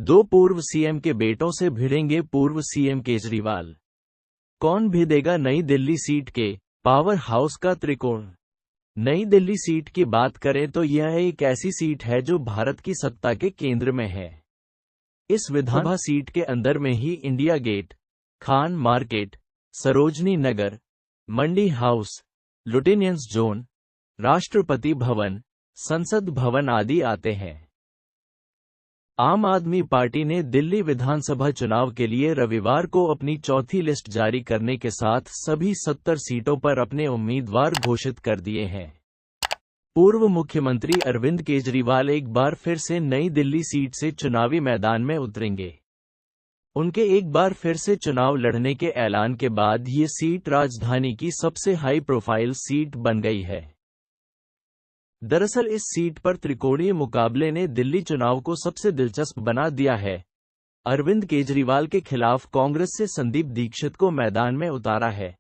दो पूर्व सीएम के बेटों से भिड़ेंगे पूर्व सीएम केजरीवाल। कौन भेदेगा नई दिल्ली सीट के पावर हाउस का त्रिकोण। नई दिल्ली सीट की बात करें तो यह एक ऐसी सीट है जो भारत की सत्ता के केंद्र में है। इस विधानसभा सीट के अंदर में ही India gate, Khan market, Sarojini Nagar, Mandi house, Lutyens zone, Rashtrapati Bhavan, संसद भवन आदि आते हैं। आम आदमी पार्टी ने दिल्ली विधानसभा चुनाव के लिए रविवार को अपनी चौथी लिस्ट जारी करने के साथ सभी 70 सीटों पर अपने उम्मीदवार घोषित कर दिए हैं। पूर्व मुख्यमंत्री अरविंद केजरीवाल एक बार फिर से नई दिल्ली सीट से चुनावी मैदान में उतरेंगे। उनके एक बार फिर से चुनाव लड़ने के ऐलान के बाद ये सीट राजधानी की सबसे हाई प्रोफाइल सीट बन गई है। दरअसल इस सीट पर त्रिकोणीय मुकाबले ने दिल्ली चुनाव को सबसे दिलचस्प बना दिया है। अरविंद केजरीवाल के खिलाफ कांग्रेस से संदीप दीक्षित को मैदान में उतारा है।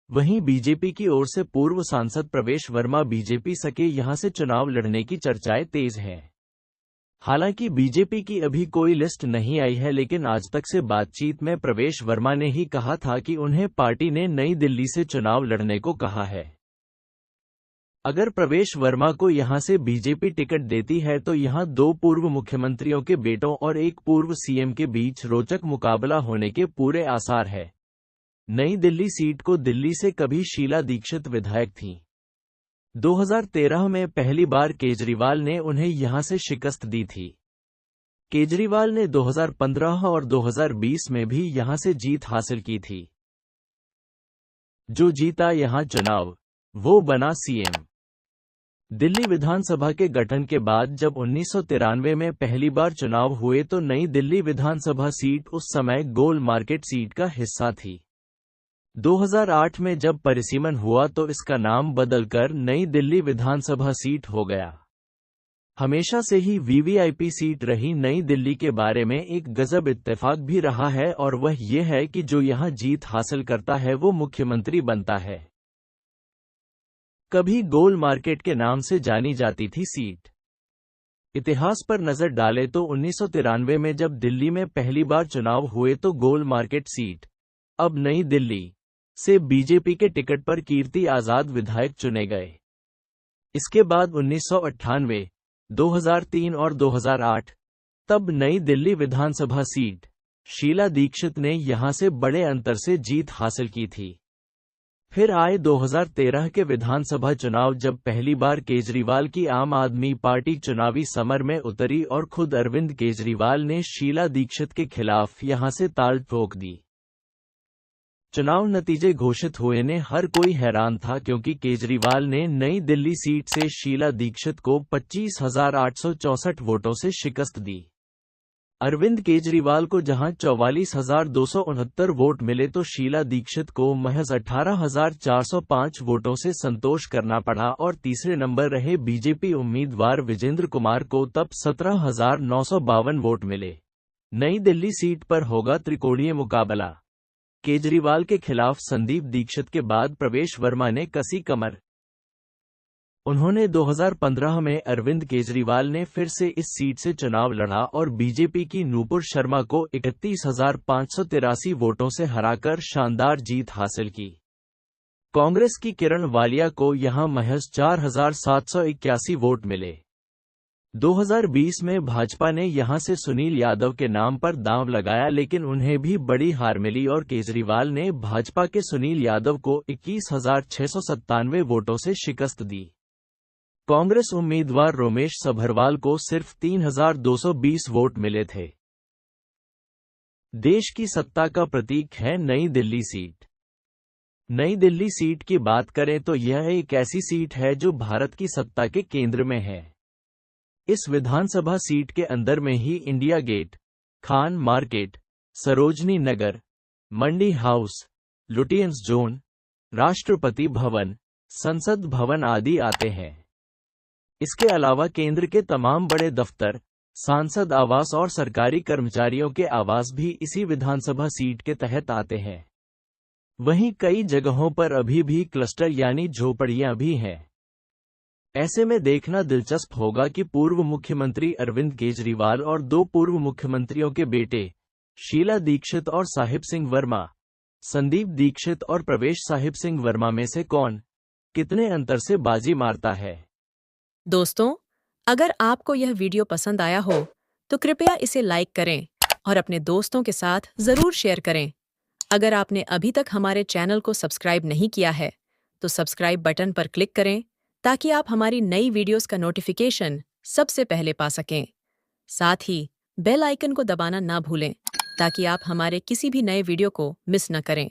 वहीं बीजेपी की ओर से पूर्व सांसद प्रवेश वर्मा बीजेपी सके यहां से चुनाव लड़ने की चर्चाएं तेज हैं। हालांकि बीजेपी की अभी कोई लिस्ट नहीं आई है, लेकिन आज तक से बातचीत में प्रवेश वर्मा ने ही कहा था कि उन्हें पार्टी ने नई दिल्ली से चुनाव लड़ने को कहा है। अगर प्रवेश वर्मा को यहां से बीजेपी टिकट देती है तो यहां दो पूर्व मुख्यमंत्रियों के बेटों और एक पूर्व सीएम के बीच रोचक मुकाबला होने के पूरे आसार है। नई दिल्ली सीट को दिल्ली से कभी शीला दीक्षित विधायक थीं। 2013 में पहली बार केजरीवाल ने उन्हें यहां से शिकस्त दी थी। केजरीवाल ने 2015 और 2020 में भी यहां से जीत हासिल की थी। जो जीता यहां चुनाव, वो बना सीएम। दिल्ली विधानसभा के गठन के बाद जब 1993 में पहली बार चुनाव हुए तो नई दिल्ली विधानसभा सीट उस समय गोल मार्केट सीट का हिस्सा थी। 2008 में जब परिसीमन हुआ तो इसका नाम बदलकर नई दिल्ली विधानसभा सीट हो गया। हमेशा से ही वीवीआईपी सीट रही नई दिल्ली के बारे में एक गजब इत्तेफाक भी रहा है, और वह ये है कि जो यहां जीत हासिल करता है वो मुख्यमंत्री बनता है। कभी गोल मार्केट के नाम से जानी जाती थी सीट। इतिहास पर नजर डालें तो 1993 में जब दिल्ली में पहली बार चुनाव हुए तो गोल मार्केट सीट, अब नई दिल्ली, से बीजेपी के टिकट पर कीर्ति आजाद विधायक चुने गए। इसके बाद 1998, 2003 और 2008, तब नई दिल्ली विधानसभा सीट, शीला दीक्षित ने यहां से बड़े अंतर से जीत हासिल की थी। फिर आए 2013 के विधानसभा चुनाव जब पहली बार केजरीवाल की आम आदमी पार्टी चुनावी समर में उतरी और खुद अरविंद केजरीवाल ने शीला दीक्षित के खिलाफ यहां से ताल ठोक दी। चुनाव नतीजे घोषित हुए ने हर कोई हैरान था, क्योंकि केजरीवाल ने नई दिल्ली सीट से शीला दीक्षित को 25,864 वोटों से शिकस्त दी। अरविंद केजरीवाल को जहां 44,269 वोट मिले तो शीला दीक्षित को महज 18,405 वोटों से संतोष करना पड़ा, और तीसरे नंबर रहे बीजेपी उम्मीदवार विजेंद्र कुमार को तब 17,952 वोट मिले। नई दिल्ली सीट पर होगा त्रिकोणीय मुकाबला। केजरीवाल के खिलाफ संदीप दीक्षित के बाद प्रवेश वर्मा ने कसी कमर। उन्होंने 2015 में अरविंद केजरीवाल ने फिर से इस सीट से चुनाव लड़ा और बीजेपी की नूपुर शर्मा को 31,583 वोटों से हराकर शानदार जीत हासिल की। कांग्रेस की किरण वालिया को यहां महज 4,781 वोट मिले। 2020 में भाजपा ने यहां से सुनील यादव के नाम पर दांव लगाया, लेकिन उन्हें भी बड़ी हार मिली और केजरीवाल ने भाजपा के सुनील यादव को 21,697 वोटों से शिकस्त दी। कांग्रेस उम्मीदवार रोमेश सभरवाल को सिर्फ 3,220 वोट मिले थे। देश की सत्ता का प्रतीक है नई दिल्ली सीट। नई दिल्ली सीट की बात करें तो यह एक ऐसी सीट है जो भारत की सत्ता के केंद्र में है। इस विधानसभा सीट के अंदर में ही India gate, Khan market, Sarojini Nagar, Mandi house, Lutyens zone, Rashtrapati Bhavan, संसद भवन आदि आते हैं। इसके अलावा केंद्र के तमाम बड़े दफ्तर, सांसद आवास और सरकारी कर्मचारियों के आवास भी इसी विधानसभा सीट के तहत आते हैं। वहीं कई जगहों पर अभी भी क्लस्टर यानी झोपड़ियां भी हैं। ऐसे में देखना दिलचस्प होगा कि पूर्व मुख्यमंत्री अरविंद केजरीवाल और दो पूर्व मुख्यमंत्रियों के बेटे शीला दीक्षित और साहिब सिंह वर्मा, संदीप दीक्षित और प्रवेश साहिब सिंह वर्मा में से कौन कितने अंतर से बाजी मारता है। दोस्तों, अगर आपको यह वीडियो पसंद आया हो तो कृपया इसे लाइक करें और अपने दोस्तों के साथ जरूर शेयर करें। अगर आपने अभी तक हमारे चैनल को सब्सक्राइब नहीं किया है तो सब्सक्राइब बटन पर क्लिक करें ताकि आप हमारी नई वीडियोस का नोटिफिकेशन सबसे पहले पा सकें। साथ ही बेल आइकन को दबाना ना भूलें ताकि आप हमारे किसी भी नए वीडियो को मिस न करें।